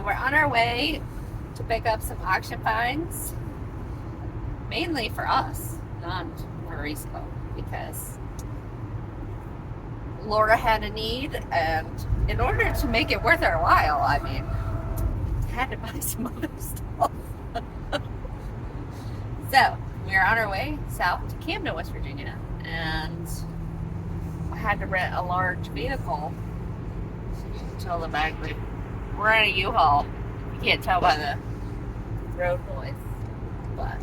we're on our way to pick up some auction finds, mainly for us, not for Risco, because Laura had a need, and in order to make it worth our while, I mean, I had to buy some other stuff. So, we're on our way south to Camden, West Virginia, and I had to rent a large vehicle. So you can tell the back, but we're in a U-Haul. You can't tell by the road noise, but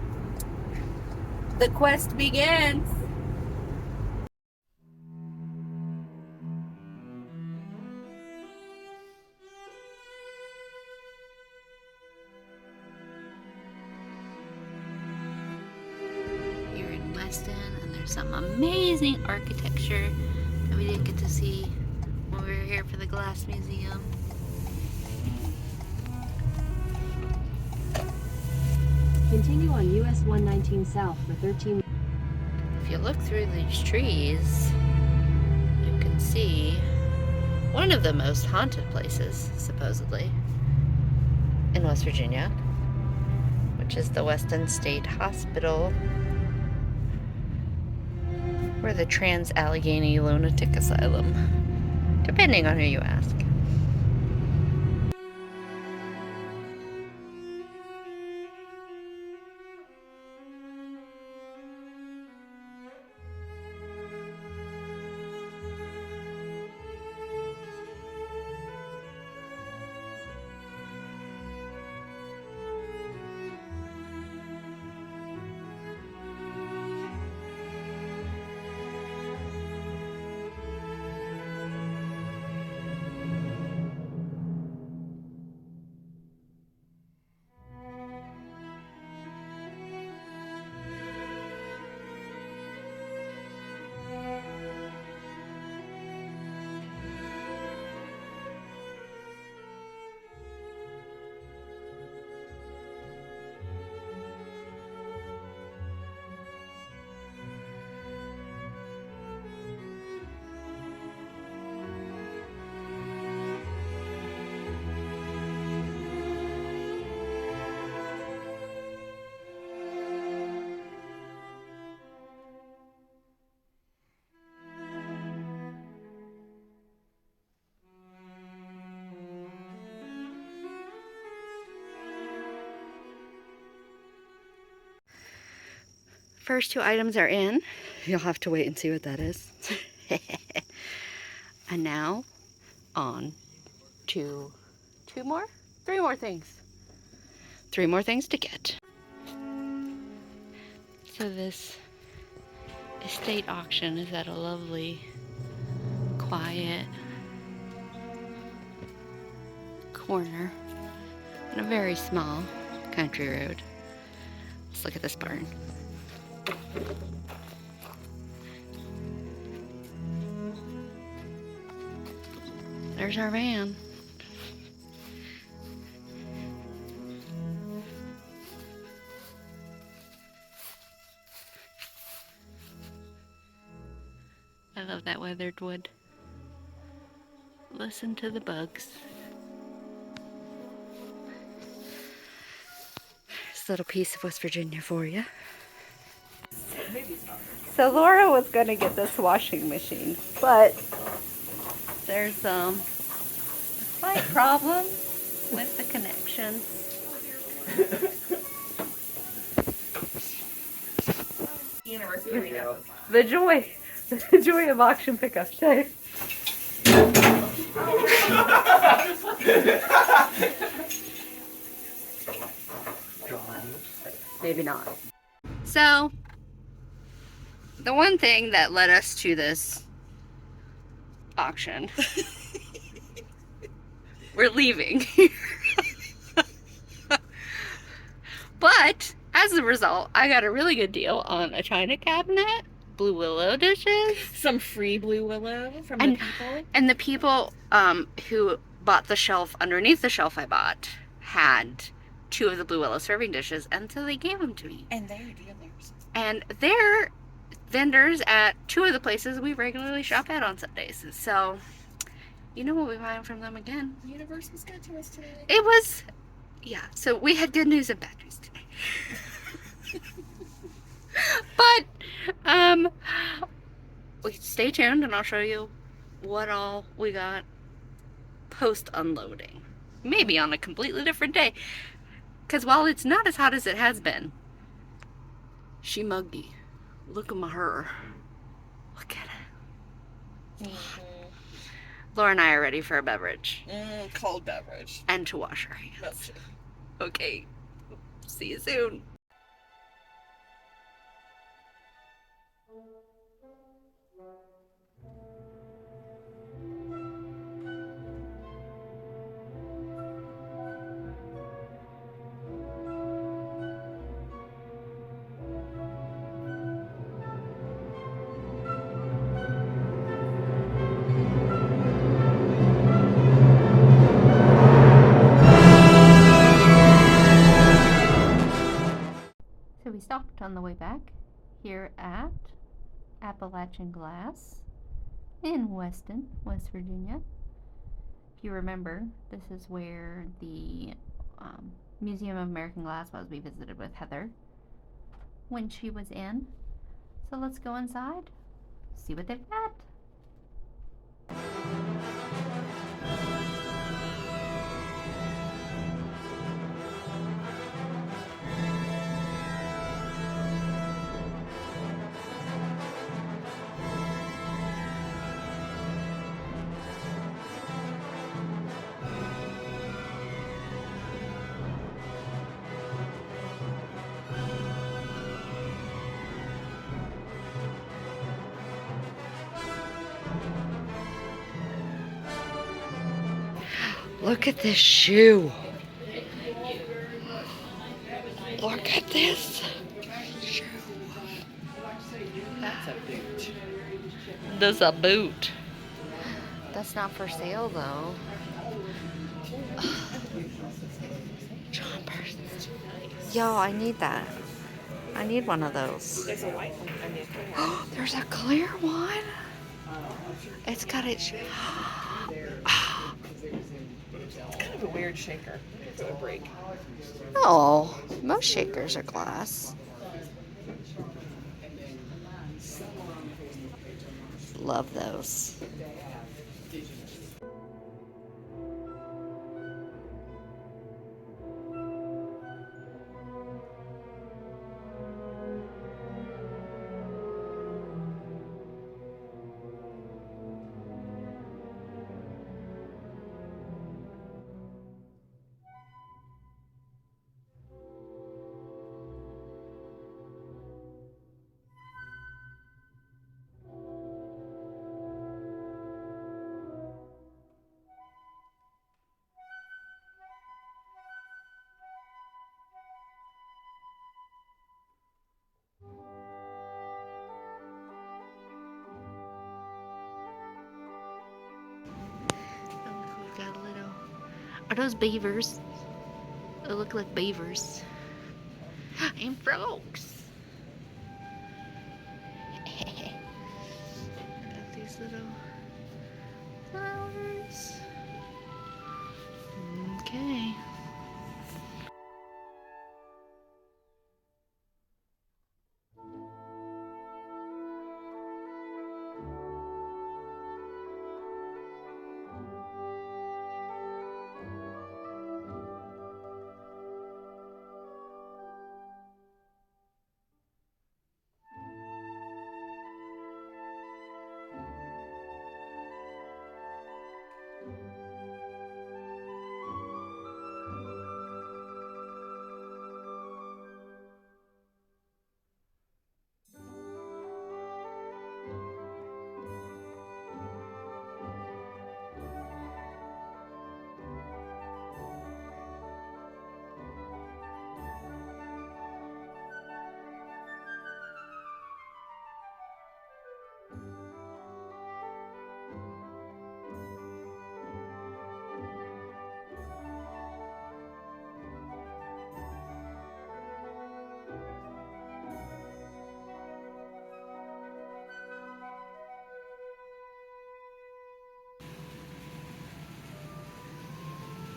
the quest begins. Here in Weston, and there's some amazing architecture that we didn't get to see when we were here for the Glass Museum. Continue on US 119 South for 13. If you look through these trees, you can see one of the most haunted places, supposedly, in West Virginia, which is the Weston State Hospital, or the Trans-Allegheny Lunatic Asylum, depending on who you ask. First two items are in. You'll have to wait and see what that is. And now, on to three more things. Three more things to get. So this estate auction is at a lovely, quiet corner on a very small country road. Let's look at this barn. There's our van. I love that weathered wood. Listen to the bugs. This little piece of West Virginia for you. So Laura was going to get this washing machine, but there's a slight problem with the connections. The joy of auction pickup day. Maybe not. So, the one thing that led us to this auction, we're leaving. But, as a result, I got a really good deal on a china cabinet, Blue Willow dishes. Some free Blue Willow from the people. And the people who bought the shelf underneath the shelf I bought had 2 of the Blue Willow serving dishes, and so they gave them to me. And they're dealers. And they're vendors at 2 of the places we regularly shop at on Sundays. So You know what we buying from them again? The universe was good to us today. It was, yeah. So we had good news and bad news today. But, stay tuned and I'll show you what all we got post unloading. Maybe on a completely different day. Because while it's not as hot as it has been, she muggy. Look at her. Look at it. Laura and I are ready for a beverage. Cold beverage. And to wash our hands. Okay. See you soon. So we stopped on the way back here at Appalachian Glass in Weston, West Virginia. If you remember, this is where the Museum of American Glass was. We visited with Heather when she was in. So let's go inside, see what they've got. Look at this shoe. Look at this shoe. That's a boot. This a boot. That's not for sale though. Jumpers. Yo, I need that. I need one of those. There's a white one. I mean, clear. There's a clear one. It's got it. It's kind of a weird shaker. It's gonna break. Oh, most shakers are glass. Love those. We've got a little. Are those beavers? They look like beavers. And frogs. Got these little flowers. Okay.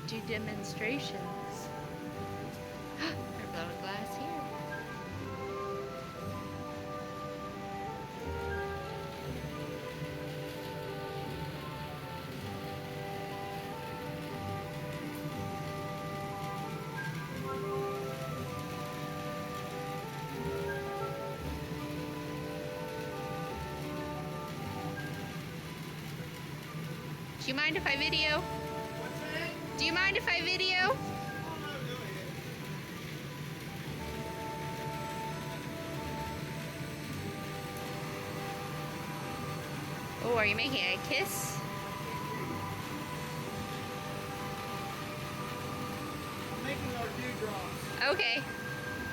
do demonstrations. They're blowing glass here. Do you mind if I video? Do you mind if I video? Oh, are you making a kiss? Making our dewdrops. Okay.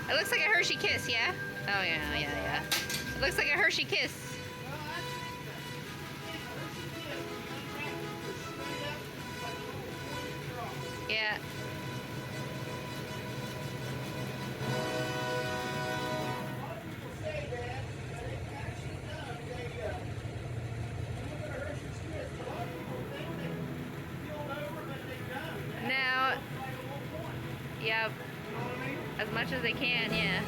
It looks like a Hershey kiss, yeah? Oh, yeah. It looks like a Hershey kiss. Well, I think that. Yeah. Now, yeah, as much as they can, yeah.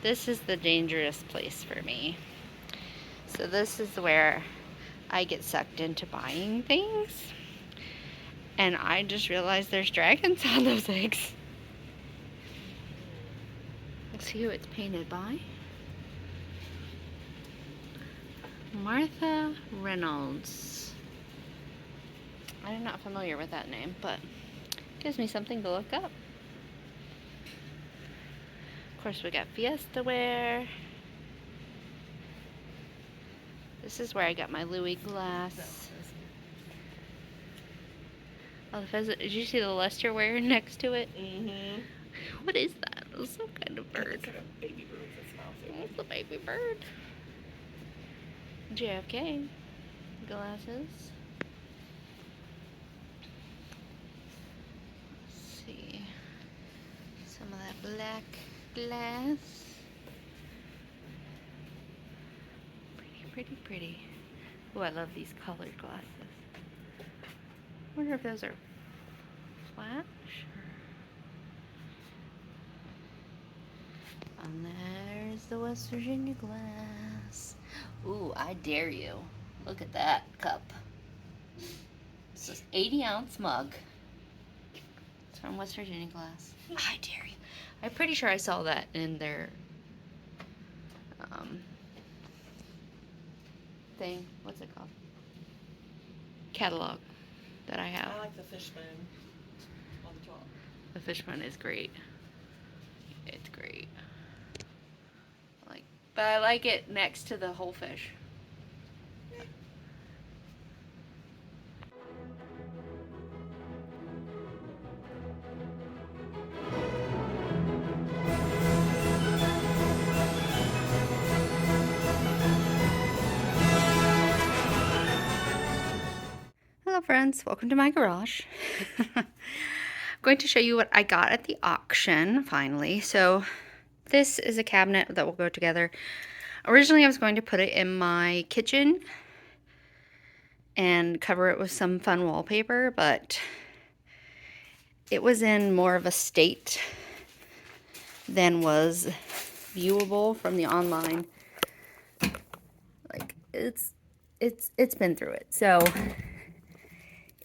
This is the dangerous place for me. So this is where I get sucked into buying things. And I just realized there's dragons on those eggs. Let's see who it's painted by. Martha Reynolds. I'm not familiar with that name, but it gives me something to look up. Of course, we got Fiesta wear. This is where I got my Louis glass. Oh, the pheasant. Did you see the luster wear next to it? Mm-hmm. What is that? It's some kind of bird. It's like a baby bird that smells. It's a baby bird. JFK glasses. Let's see. Some of that black glass. Pretty, pretty. Oh, I love these colored glasses. I wonder if those are flash. And there's the West Virginia glass. Ooh, I dare you. Look at that cup. It's this 80-ounce mug. It's from West Virginia glass. I dare you. I'm pretty sure I saw that in their thing. What's it called? Catalog that I have. I like the fishbone on the top. The fishbone is great. It's great. But I like it next to the whole fish. friends, welcome to my garage. I'm going to show you what I got at the auction finally. So this is a cabinet that will go together. Originally I was going to put it in my kitchen and cover it with some fun wallpaper, but it was in more of a state than was viewable from the online. Like it's been through it. So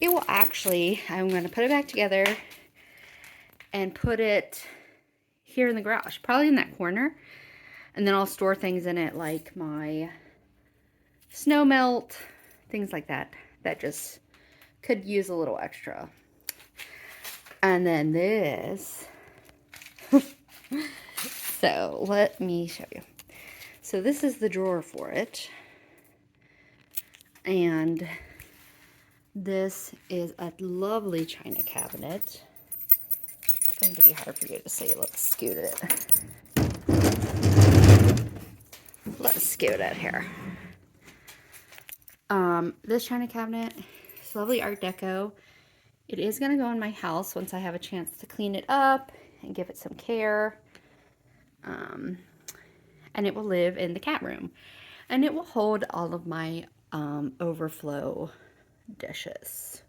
it will actually, I'm going to put it back together and put it here in the garage, probably in that corner. And then I'll store things in it like my snow melt, things like that, that just could use a little extra. And then this, so let me show you. So this is the drawer for it. And this is a lovely china cabinet. It's going to be hard for you to see. Let's scoot it. Let's scoot it here. This china cabinet is lovely Art Deco. It is going to go in my house once I have a chance to clean it up and give it some care. And it will live in the cat room. And it will hold all of my overflow dishes.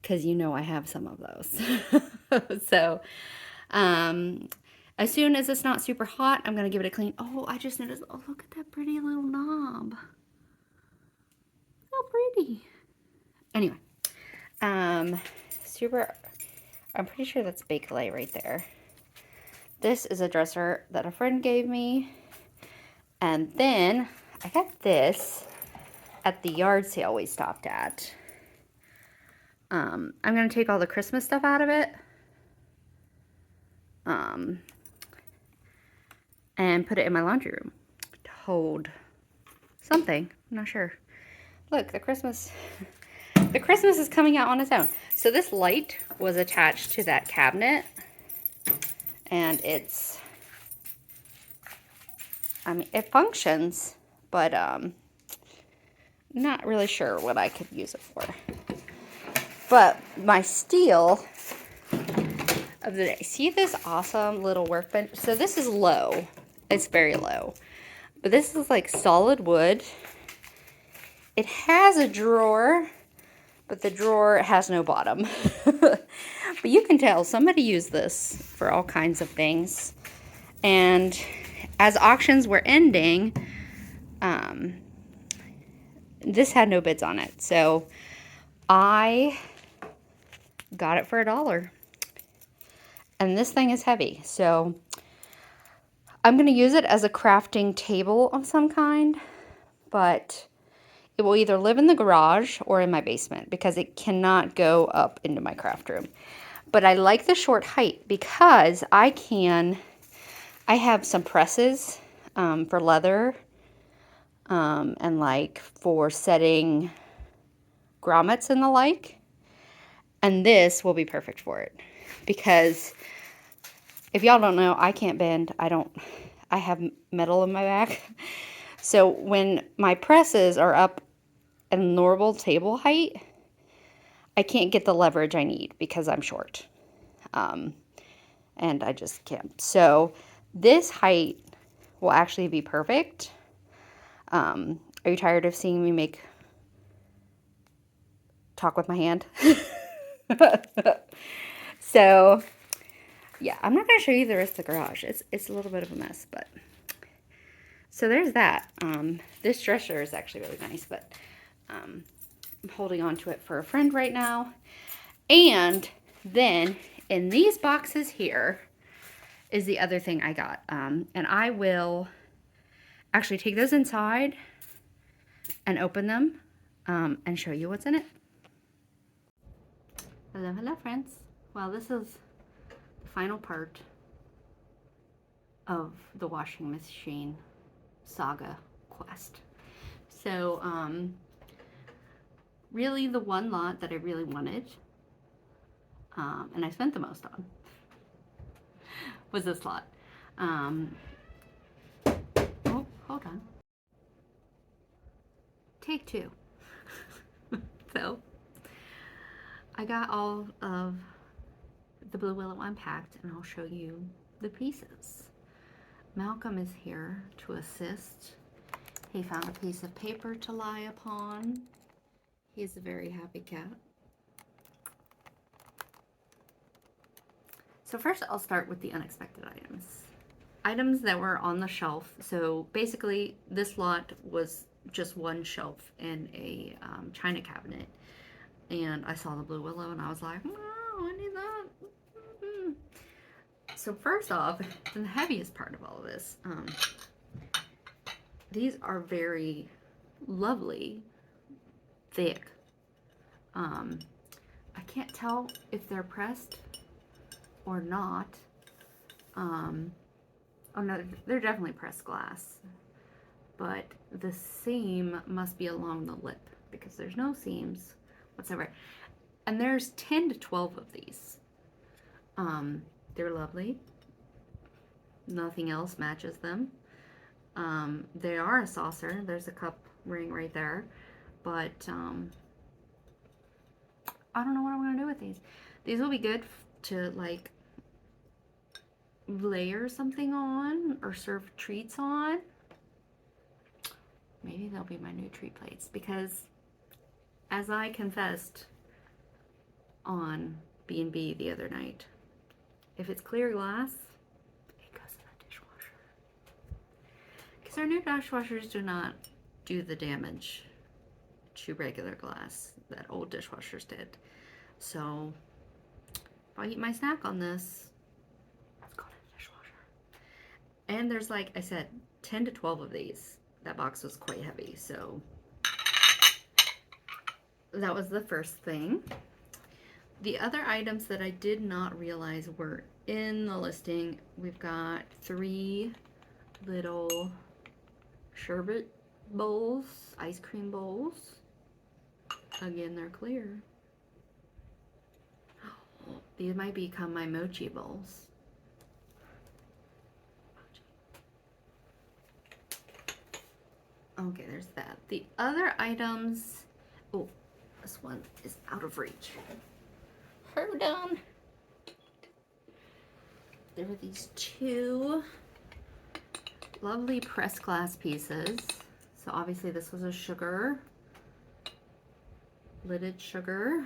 Because you know I have some of those. So, as soon as it's not super hot, I'm going to give it a clean. Oh, I just noticed. Oh, look at that pretty little knob. How pretty. Anyway, I'm pretty sure that's Bakelite right there. This is a dresser that a friend gave me. And then I got this at the yard sale we stopped at. I'm going to take all the Christmas stuff out of it. And put it in my laundry room to hold something. I'm not sure. Look, the Christmas is coming out on its own. So this light was attached to that cabinet, and it's, I mean, it functions, but not really sure what I could use it for. But my steal of the day. See this awesome little workbench? So this is low. It's very low. But this is like solid wood. It has a drawer, but the drawer has no bottom. But you can tell somebody used this for all kinds of things. And as auctions were ending, this had no bids on it. So I got it for $1. And this thing is heavy, so I'm going to use it as a crafting table of some kind, but it will either live in the garage or in my basement because it cannot go up into my craft room. But I like the short height because I have some presses for leather and like for setting grommets and the like, and this will be perfect for it. Because if y'all don't know, I can't bend. I have metal in my back. So when my presses are up at normal table height, I can't get the leverage I need because I'm short. And I just can't. So this height will actually be perfect. Are you tired of seeing me talk with my hand? So, yeah, I'm not going to show you the rest of the garage. It's a little bit of a mess, but... So there's that. This dresser is actually really nice, but I'm holding on to it for a friend right now. And then in these boxes here is the other thing I got. And I will actually take those inside and open them and show you what's in it. Hello, hello, friends. Well, this is the final part of the washing machine saga quest. So, really the one lot that I really wanted, and I spent the most on, was this lot. Oh, hold on. Take two. So I got all of the Blue Willow unpacked, and I'll show you the pieces. Malcolm is here to assist. He found a piece of paper to lie upon. He's a very happy cat. So first I'll start with the unexpected items. Items that were on the shelf. So basically this lot was just one shelf in a china cabinet. And I saw the Blue Willow and I was like, oh, I need that. So first off, the heaviest part of all of this, these are very lovely, thick. I can't tell if they're pressed or not. Oh no, they're definitely pressed glass, but the seam must be along the lip because there's no seams whatsoever. And there's 10 to 12 of these. They're lovely. Nothing else matches them. They are a saucer. There's a cup ring right there, but I don't know what I'm gonna do with these. These will be good to like layer something on or serve treats on. Maybe they'll be my new treat plates because, as I confessed on B&B the other night, if it's clear glass, it goes in the dishwasher. Because our new dishwashers do not do the damage to regular glass that old dishwashers did. So if I eat my snack on this, let's go to the dishwasher. And there's, like I said, 10 to 12 of these. That box was quite heavy, so that was the first thing. The other items that I did not realize were in the listing, we've got 3 little sherbet bowls, ice cream bowls. Again, they're clear. These might become my mochi bowls. Okay, there's that. The other items, oh, this one is out of reach. Hold on. There are these 2 lovely pressed glass pieces. So obviously this was a sugar, lidded sugar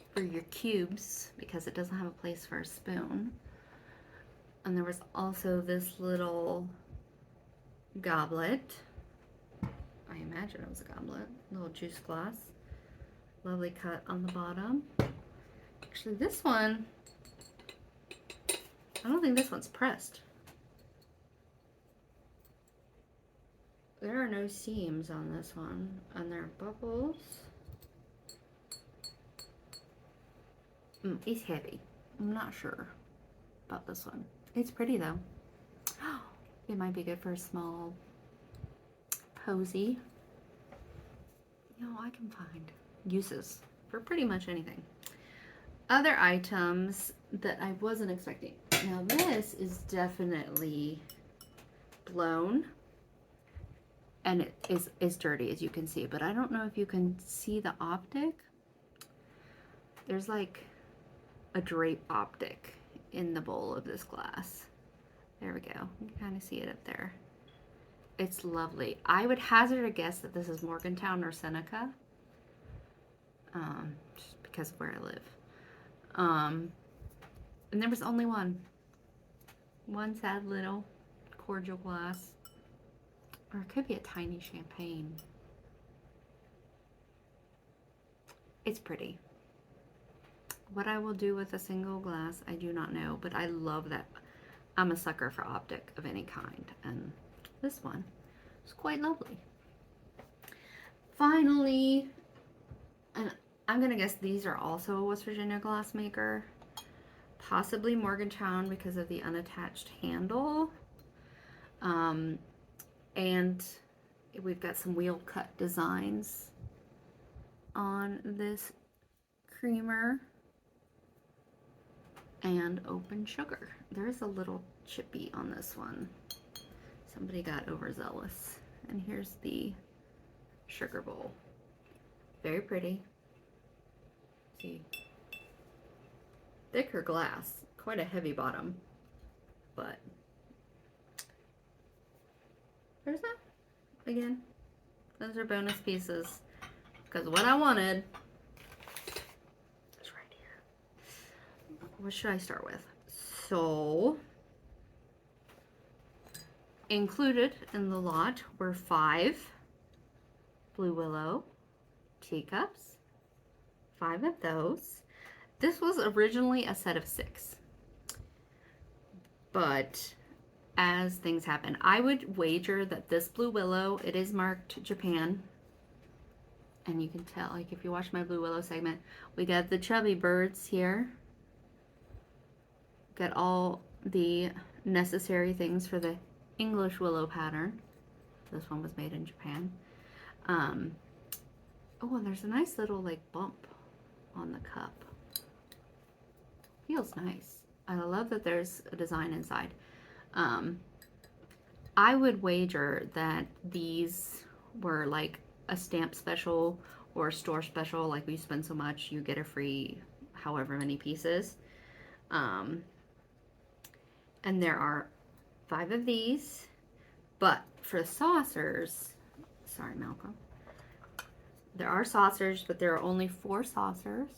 for your cubes because it doesn't have a place for a spoon. And there was also this little goblet. I imagine it was a goblet, little juice glass. Lovely cut on the bottom. Actually, this one, I don't think this one's pressed. There are no seams on this one, and there are bubbles. It's heavy. I'm not sure about this one. It's pretty though. It might be good for a small posy. You know, I can find uses for pretty much anything. Other items that I wasn't expecting. Now this is definitely blown and it is dirty, as you can see, but I don't know if you can see the optic. There's like a drape optic in the bowl of this glass. There we go. You can kind of see it up there. It's lovely. I would hazard a guess that this is Morgantown or Seneca, just because of where I live. And there was only one sad little cordial glass, or it could be a tiny champagne. It's pretty. What I will do with a single glass, I do not know, but I love that. I'm a sucker for optic of any kind, and this one is quite lovely. Finally, and I'm gonna guess these are also a West Virginia glass maker, possibly Morgantown because of the unattached handle. And we've got some wheel cut designs on this creamer. And open sugar. There's a little chippy on this one. Somebody got overzealous. And here's the sugar bowl. Very pretty. See, thicker glass, quite a heavy bottom, but there's that. Again, those are bonus pieces because what I wanted is right here. What should I start with? So, included in the lot were 5 Blue Willow teacups, 5 of those. This was originally a set of 6, but as things happen, I would wager that this Blue Willow, it is marked Japan, and you can tell, like if you watch my Blue Willow segment, we got the chubby birds here, got all the necessary things for the English willow pattern. This one was made in Japan. Oh, and there's a nice little like bump on the cup. Feels nice. I love that there's a design inside. I would wager that these were like a stamp special or a store special, like we spend so much, you get a free however many pieces. And there are 5 of these, but for saucers, sorry Malcolm, there are saucers, but there are only 4 saucers.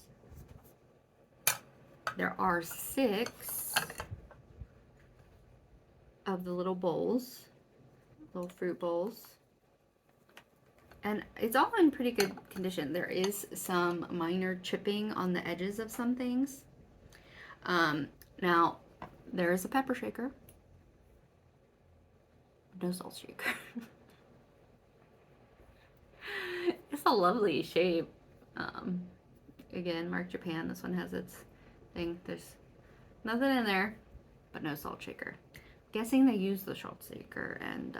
There are 6 of the little bowls, little fruit bowls, and it's all in pretty good condition. There is some minor chipping on the edges of some things. Now there is a pepper shaker, no salt shaker. It's a lovely shape. Again, marked Japan. This one has its thing. There's nothing in there, but no salt shaker. Guessing they used the salt shaker and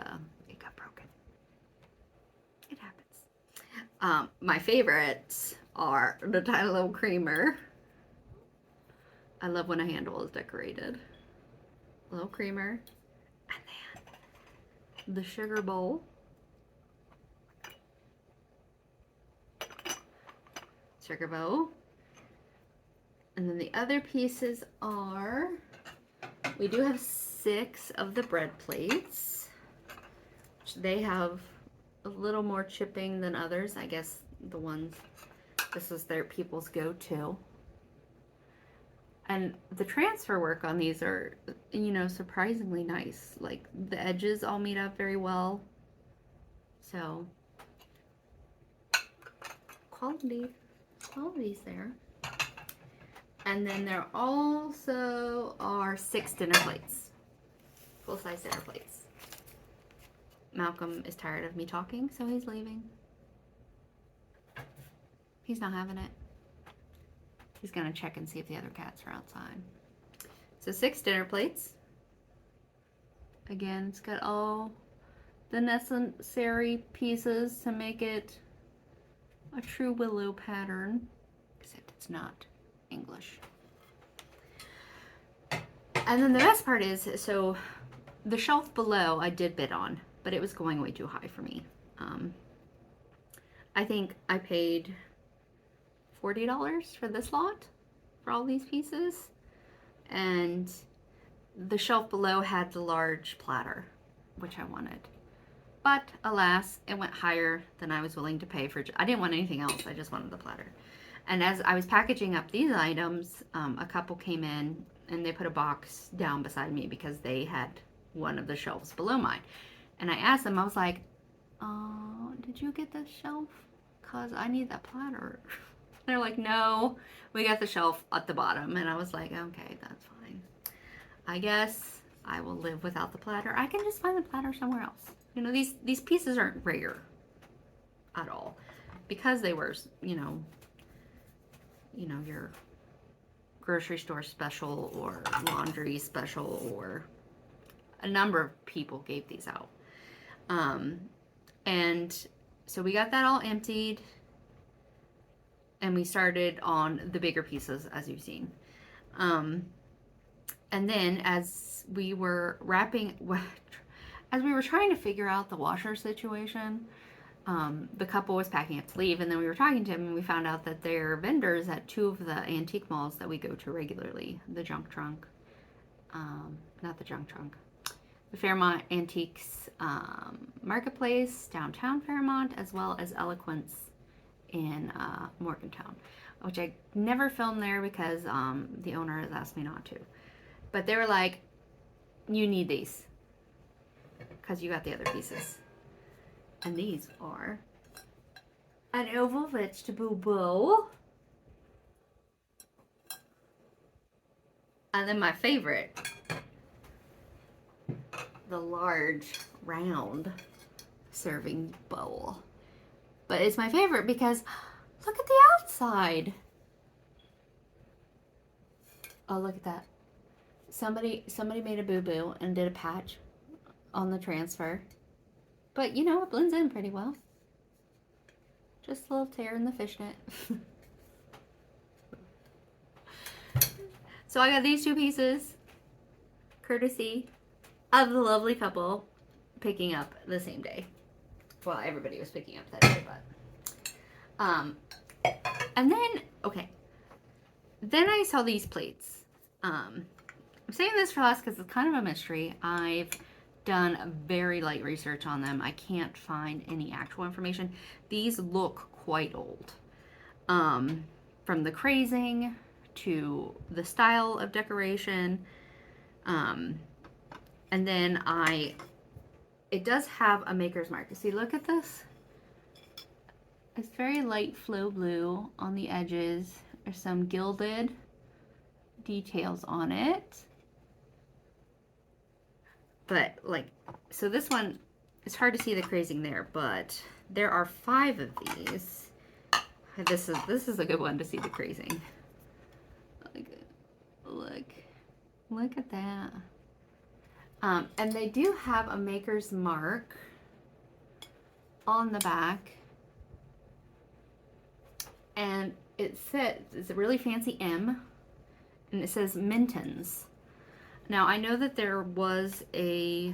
it got broken. It happens. My favorites are the tiny little creamer. I love when a handle is decorated. Little creamer. And then the sugar bowl. Sugar bowl. And then the other pieces are, we do have 6 of the bread plates. They have a little more chipping than others. I guess the ones, this is their people's go-to. And the transfer work on these are, you know, surprisingly nice. Like the edges all meet up very well. So, quality's there. And then there also are 6 dinner plates. Full-size dinner plates. Malcolm is tired of me talking, so he's leaving. He's not having it. He's gonna check and see if the other cats are outside. So 6 dinner plates. Again, it's got all the necessary pieces to make it a true willow pattern, except it's not English. And then the best part is, so the shelf below I did bid on, but it was going way too high for me. I think I paid $40 for this lot for all these pieces, and the shelf below had the large platter, which I wanted, but alas, it went higher than I was willing to pay for. I didn't want anything else, I just wanted the platter. And as I was packaging up these items, a couple came in and they put a box down beside me because they had one of the shelves below mine. And I asked them, I was like, did you get this shelf? Because I need that platter. They're like, no, we got the shelf at the bottom. And I was like, okay, that's fine. I guess I will live without the platter. I can just find the platter somewhere else. You know, these pieces aren't rare at all. Because they were, you know, your grocery store special or laundry special, or a number of people gave these out. And so we got that all emptied and we started on the bigger pieces, as you've seen. And then as we were trying to figure out the washer situation, the couple was packing up to leave, and then we were talking to him, and we found out that they're vendors at 2 of the antique malls that we go to regularly. The Junk Trunk, not the Junk Trunk, the Fairmont Antiques Marketplace, downtown Fairmont, as well as Eloquence in Morgantown, which I never filmed there because the owner has asked me not to. But they were like, you need these because you got the other pieces. And these are an oval vegetable bowl. And then my favorite, the large round serving bowl. But it's my favorite because look at the outside. Oh, look at that. Somebody made a boo-boo and did a patch on the transfer. But, you know, it blends in pretty well. Just a little tear in the fishnet. So I got these 2 pieces, courtesy of the lovely couple picking up the same day. Well, everybody was picking up that day, but... and then, okay. Then I saw these plates. I'm saving this for last because it's kind of a mystery. I've done very light research on them. I can't find any actual information. These look quite old. From the crazing to the style of decoration. And then it does have a maker's mark. See, look at this. It's very light flow blue on the edges. There's some gilded details on it. But like, so this one, it's hard to see the crazing there, but there are 5 of these. This is a good one to see the crazing. Look at that. And they do have a maker's mark on the back. And it says, it's a really fancy M, and it says Minton's. Now, I know that there was a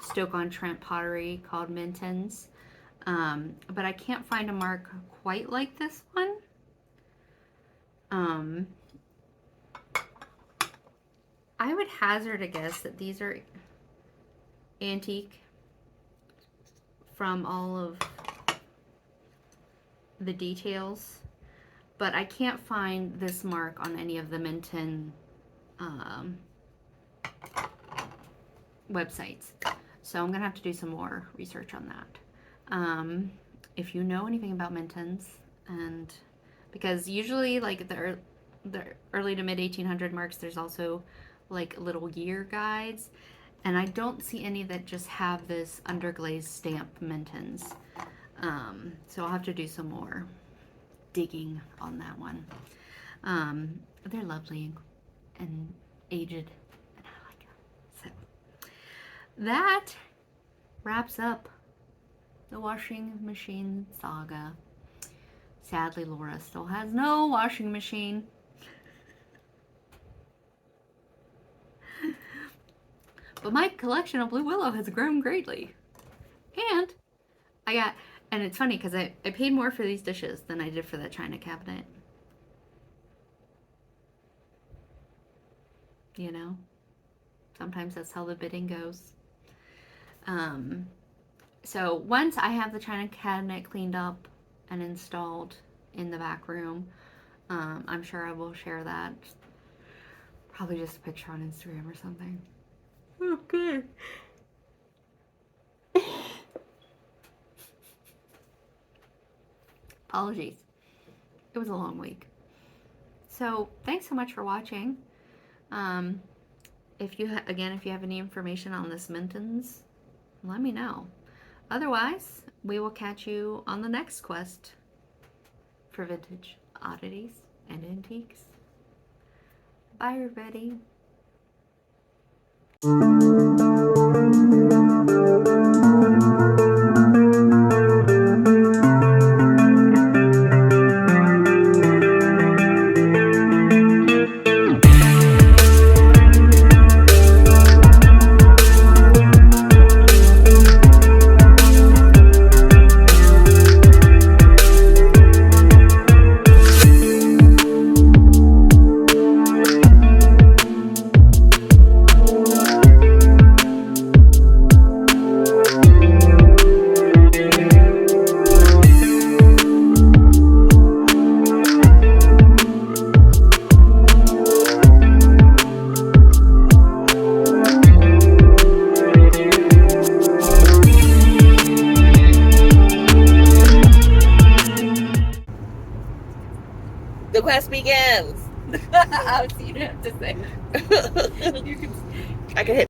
Stoke-on-Trent pottery called Minton's, but I can't find a mark quite like this one. I would hazard a guess that these are antique from all of the details, but I can't find this mark on any of the Minton websites, so I'm gonna have to do some more research on that. If you know anything about Minton's, and because usually like the early to mid 1800 marks, there's also like little year guides, and I don't see any that just have this underglazed stamp Minton's. So I'll have to do some more digging on that one. They're lovely and aged, and I like them. So that wraps up the washing machine saga. Sadly, Laura still has no washing machine. But my collection of Blue Willow has grown greatly. And and it's funny because I paid more for these dishes than I did for that china cabinet. You know? Sometimes that's how the bidding goes. So once I have the china cabinet cleaned up and installed in the back room, I'm sure I will share that. Probably just a picture on Instagram or something. Okay. Apologies. It was a long week. So thanks so much for watching. If you have any information on this Minton's, let me know. Otherwise, we will catch you on the next quest for vintage oddities and antiques. Bye, everybody. The quest begins. Oh, so you don't have to say. You can I can hit